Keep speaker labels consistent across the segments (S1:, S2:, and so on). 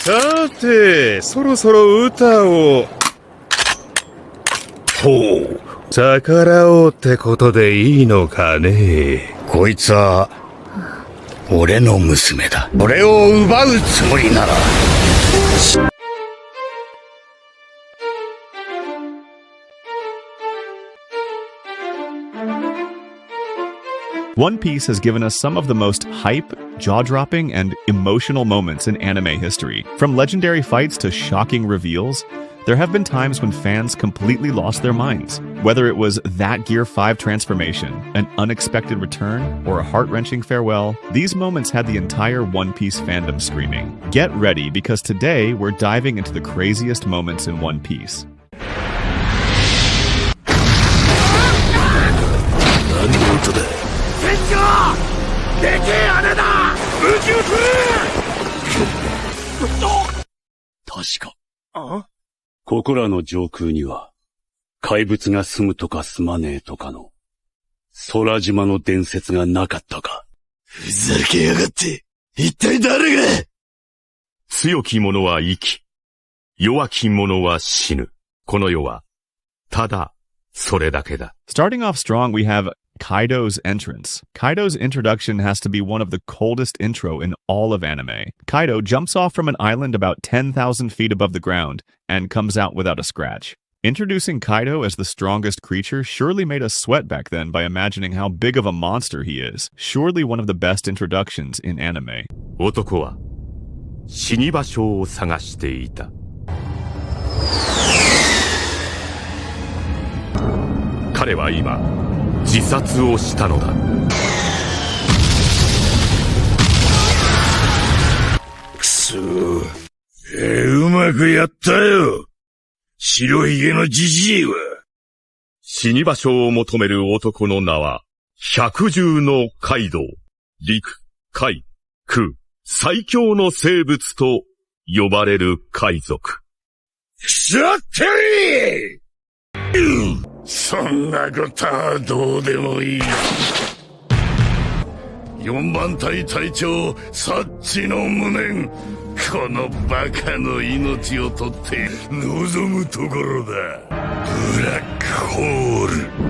S1: さて、そろそろ歌を。ほう、逆らおうってことでいいのかね。
S2: こいつは俺の娘だ。俺を奪うつもりなら。
S3: One Piece has given us some of the most hype, jaw-dropping, and emotional moments in anime history. From legendary fights to shocking reveals, there have been times when fans completely lost their minds. Whether it was that Gear 5 transformation, an unexpected return, or a heart-wrenching farewell, these moments had the entire One Piece fandom screaming. Get ready, because today we're diving into the craziest moments in One Piece.
S4: Tasha. ここらの上空には、怪物が住むとか住まねえとかの、空島の伝説がなかったか。
S2: ふざけやがって、一体誰が。
S1: 強き者は生き、弱き者は死ぬ。この世は、ただ、それだけだ。
S3: Starting off strong, we have Kaido's entrance. Kaido's introduction has to be one of the coldest intro in all of anime. Kaido jumps off from an island about 10,000 feet above the ground and comes out without a scratch. Introducing Kaido as the strongest creature surely made us sweat back then by imagining how big of a monster he is. Surely one of the best introductions in anime.
S1: 男は死に場所を探していた。彼は今自殺をしたのだ。
S2: くそうまくやったよ。白ひげのじじいは。
S1: 死に場所を求める男の名は百獣のカイドウ。陸、海、空、最強の生物と呼ばれる海賊。
S2: さてそんなことはどうでもいい。4番隊隊長サッチの無念、このバカの命を取って望むところだ。ブラックホール。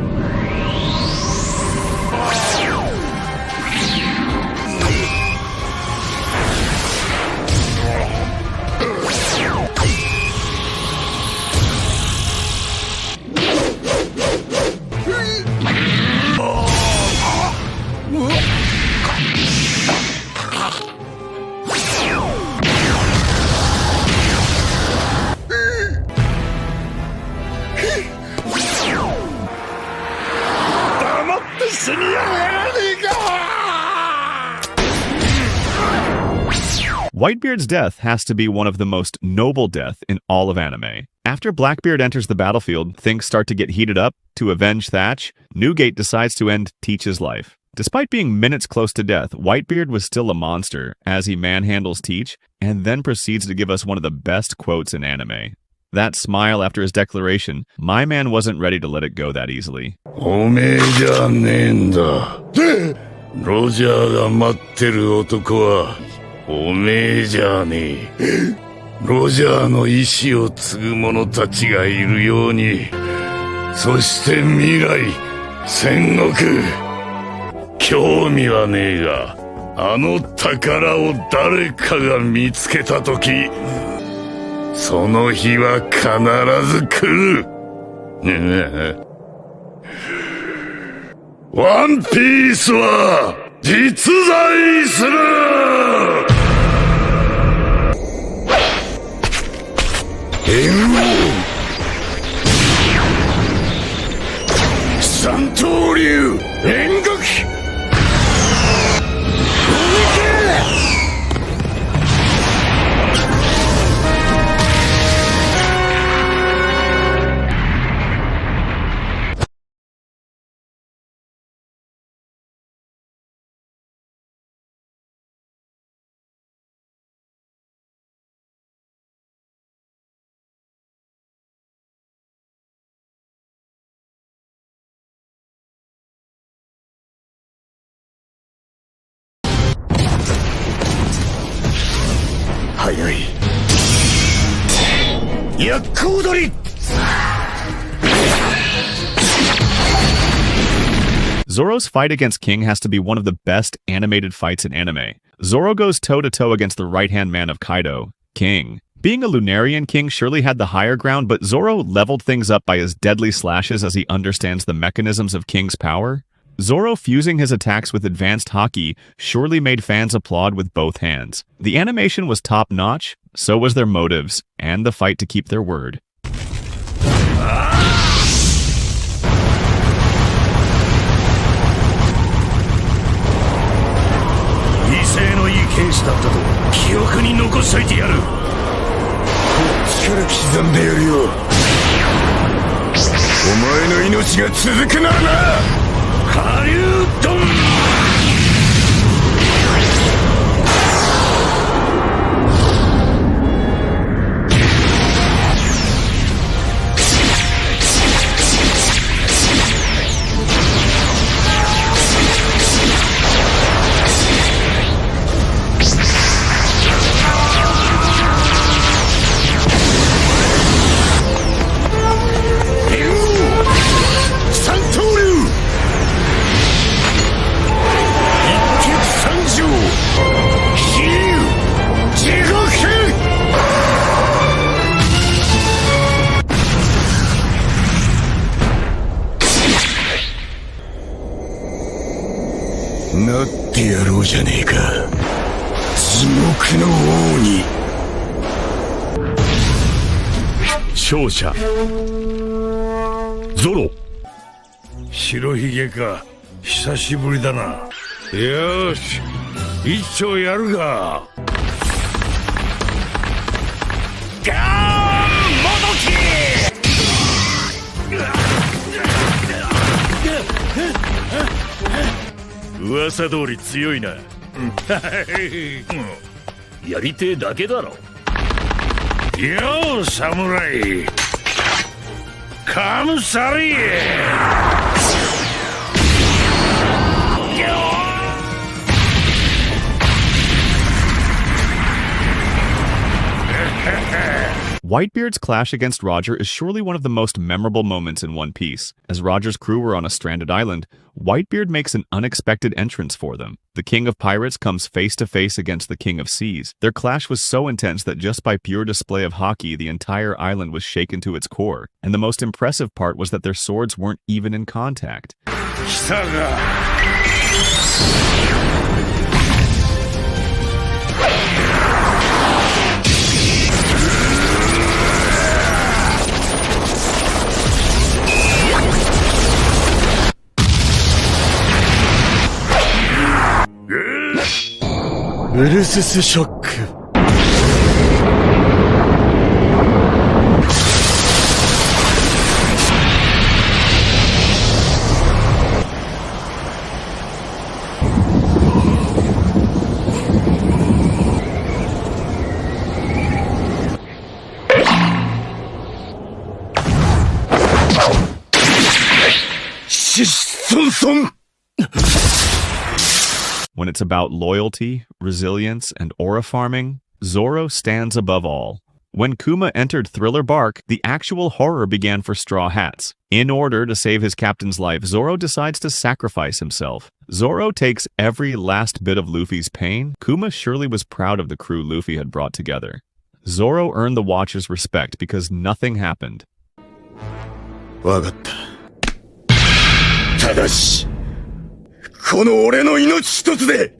S3: Whitebeard's death has to be one of the most noble deaths in all of anime. After Blackbeard enters the battlefield, things start to get heated up. To avenge Thatch, Newgate decides to end Teach's life. Despite being minutes close to death, Whitebeard was still a monster as he manhandles Teach and then proceeds to give us one of the best quotes in anime. That smile after his declaration, my man wasn't ready to let it go that easily.
S2: おめえじゃねえんだ。ロジャーが待ってる男はおめえじゃねえ。ロジャーの意志を継ぐ者たちがいるように、そして未来、戦国。興味はねえが、あの宝を誰かが見つけたとき、その日は必ず来る。ワンピースは実在する。猿王三刀流煉獄。早い。薬効取り
S3: Zoro's fight against King has to be one of the best animated fights in anime. Zoro goes toe-to-toe against the right-hand man of Kaido, King. Being a Lunarian, King surely had the higher ground, but Zoro leveled things up by his deadly slashes as he understands the mechanisms of King's power. Zoro fusing his attacks with advanced Haki surely made fans applaud with both hands. The animation was top-notch, so was their motives, and the fight to keep their word.
S2: 威勢のいい剣士だったと記憶に残しといてやる。こっちから刻んでやるよ。お前の命が続くならな。下流ドン。なってやろうじゃねえか。地獄の王に。
S1: 勝者ゾロ。
S2: 白ひげか、久しぶりだな。よし、一丁やるか。ガーンもどき。
S1: 噂通り強いな。やりてえだけだろ。
S2: よう侍、カムサリエ。
S3: Whitebeard's clash against Roger is surely one of the most memorable moments in One Piece. As Roger's crew were on a stranded island, Whitebeard makes an unexpected entrance for them. The King of Pirates comes face to face against the King of Seas. Their clash was so intense that just by pure display of Haki, the entire island was shaken to its core. And the most impressive part was that their swords weren't even in contact.
S2: Ulysses Shock.
S3: When it's about loyalty, resilience, and aura farming, Zoro stands above all. When Kuma entered Thriller Bark, the actual horror began for Straw Hats. In order to save his captain's life, Zoro decides to sacrifice himself. Zoro takes every last bit of Luffy's pain. Kuma surely was proud of the crew Luffy had brought together. Zoro earned the Watcher's respect because nothing happened.
S2: わかった。ただし、この俺の命一つで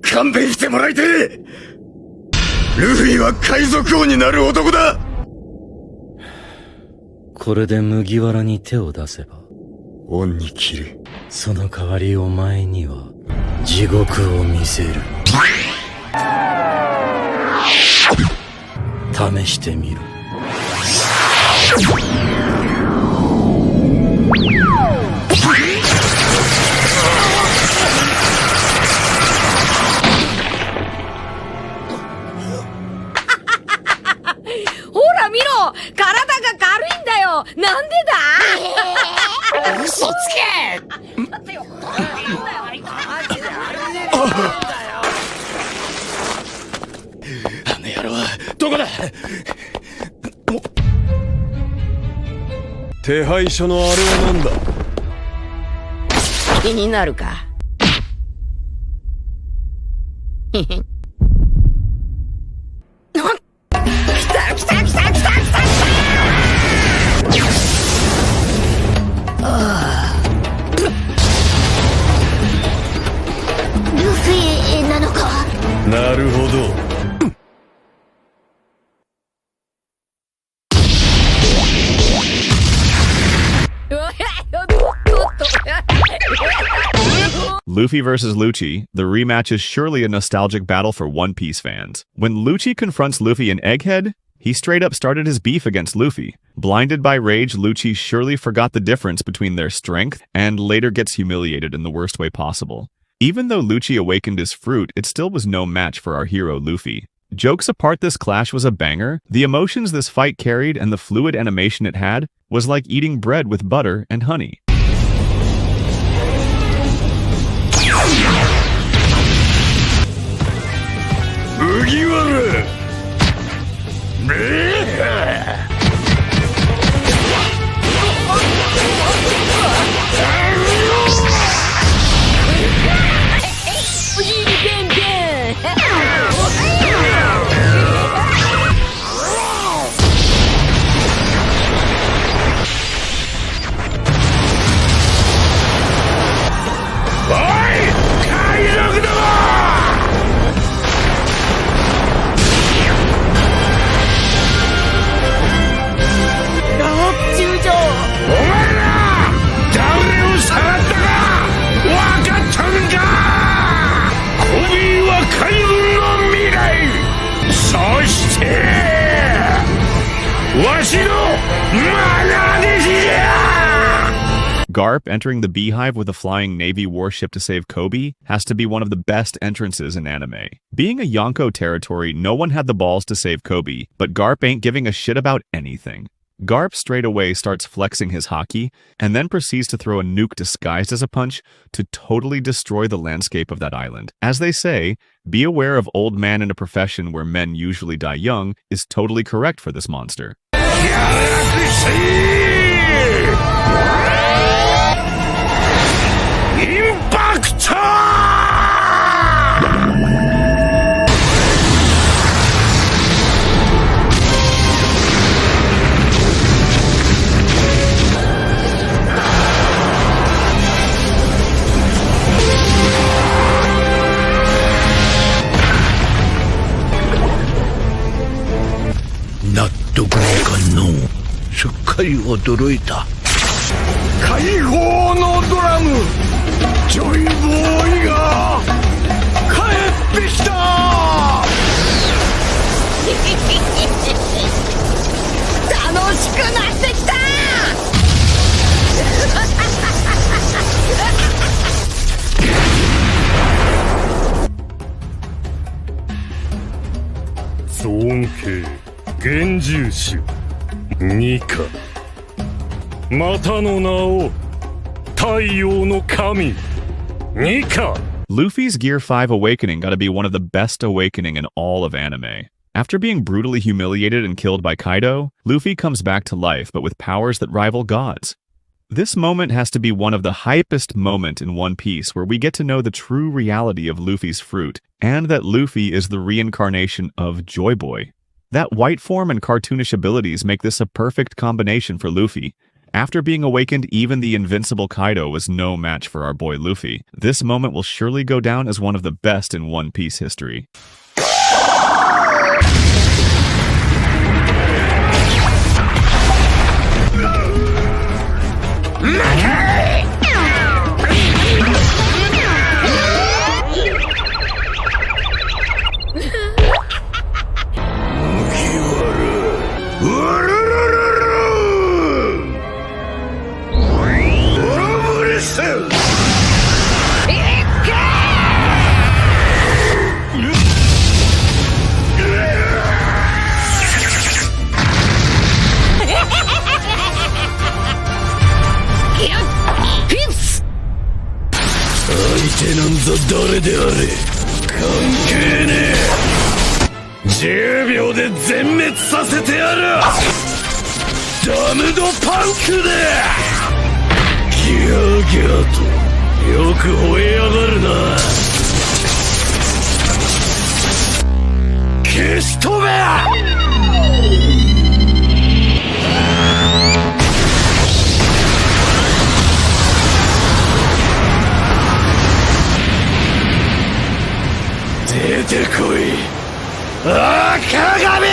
S2: 勘弁してもらいてえ。ルフィは海賊王になる男だ。
S5: これで麦わらに手を出せば
S2: 恩に切る。
S5: その代わりお前には地獄を見せる。試してみろ。
S6: ほら見ろ、体が軽いんだよ。なんでだ？
S7: 嘘つけ！
S6: 待ってよ。
S2: あの野郎はどこだ？
S7: 手配書のあれはなんだ？
S6: 気になるか。へへ。来た来た来た来た来た来た。ルフィなのか？
S7: なるほど。
S3: Luffy versus Lucci, the rematch is surely a nostalgic battle for One Piece fans. When Lucci confronts Luffy in Egghead, he straight up started his beef against Luffy. Blinded by rage, Lucci surely forgot the difference between their strength and later gets humiliated in the worst way possible. Even though Lucci awakened his fruit, it still was no match for our hero Luffy. Jokes apart, this clash was a banger. The emotions this fight carried and the fluid animation it had was like eating bread with butter and honey. Garp entering the Beehive with a flying Navy warship to save Kobe has to be one of the best entrances in anime. Being a Yonko territory, no one had the balls to save Kobe, but Garp ain't giving a shit about anything. Garp straight away starts flexing his haki, and then proceeds to throw a nuke disguised as a punch to totally destroy the landscape of that island. As they say, be aware of old man in a profession where men usually die young is totally correct for this monster. Luffy's Gear 5 awakening gotta be one of the best awakening in all of anime. After being brutally humiliated and killed by Kaido, Luffy comes back to life, but with powers that rival gods. This moment has to be one of the hypest moment in One Piece, where we get to know the true reality of Luffy's fruit, and that Luffy is the reincarnation of Joy Boy. That white form and cartoonish abilities make this a perfect combination for Luffy. After being awakened, even the invincible Kaido was no match for our boy Luffy. This moment will surely go down as one of the best in One Piece history.
S2: ダムドパンクだ。ギャーギャーとよく吠えやがるな。消し飛べ。出てこい、赤髪。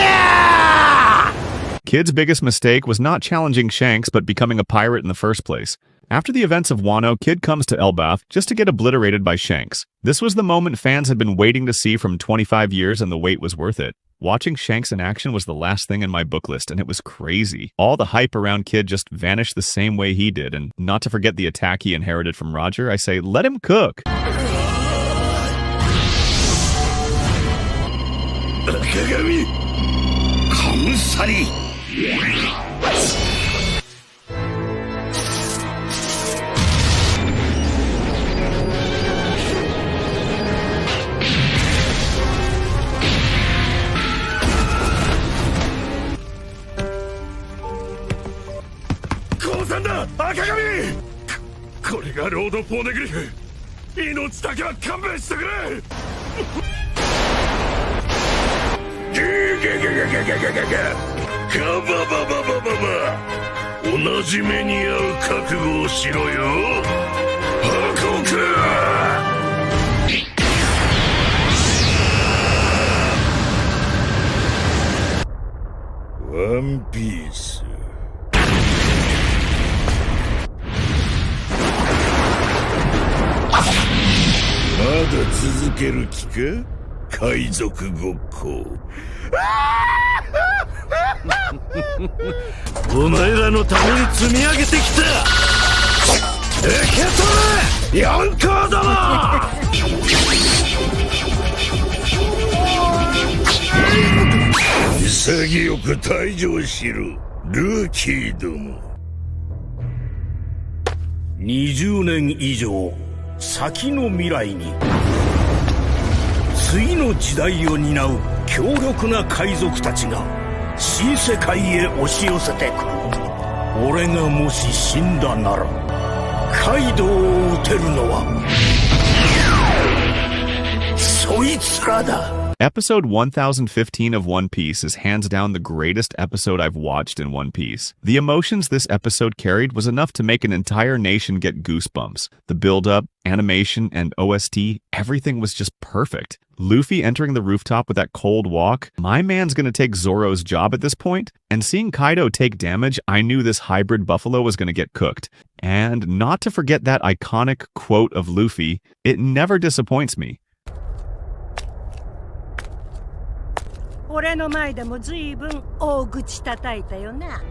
S3: Kid's biggest mistake was not challenging Shanks but becoming a pirate in the first place. After the events of Wano, Kid comes to Elbaf just to get obliterated by Shanks. This was the moment fans had been waiting to see from 25 years, and the wait was worth it. Watching Shanks in action was the last thing in my book list, and it was crazy. All the hype around Kid just vanished the same way he did, and not to forget the attack he inherited from Roger, I say let him cook.
S2: 赤髪カムサリ。降参だ赤髪。これがロード・ポーネグリフ。命だけは勘弁してくれ。ガババババババ、同じ目に遭う覚悟をしろよ、ハコク。ワンピース。まだ続ける気か、海賊ごっこ。お前らのために積み上げてきた。受け取れヤンカーだな。潔く退場しろルーキーども。20年以上先の未来に次の時代を担う強力な海賊たちが新世界へ押し寄せてくる。俺がもし死んだならカイドウを討てるのはそいつらだ。
S3: Episode 1015 of One Piece is hands down the greatest episode I've watched in One Piece. The emotions this episode carried was enough to make an entire nation get goosebumps. The build-up, animation, and OST, everything was just perfect. Luffy entering the rooftop with that cold walk, my man's gonna take Zoro's job at this point, and seeing Kaido take damage, I knew this hybrid buffalo was gonna get cooked. And not to forget that iconic quote of Luffy, it never disappoints me.
S8: 俺の前でも随分大口叩いたよな。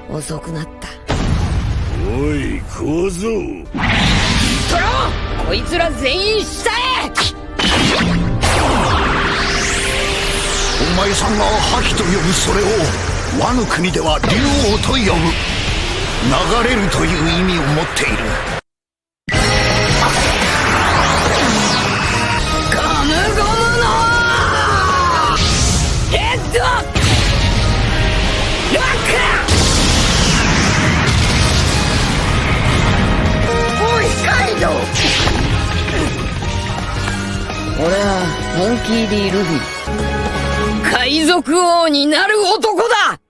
S6: 遅くなった。
S2: おい小僧、
S6: トロ、こいつら全員下へ。
S9: お前さんが覇気と呼ぶそれをワノ国では竜王と呼ぶ。流れるという意味を持っている。
S6: ゴムゴムのヘッドロック。おいカイドウ。俺はモンキー・ディ・ルフィ、海賊王になる男だ。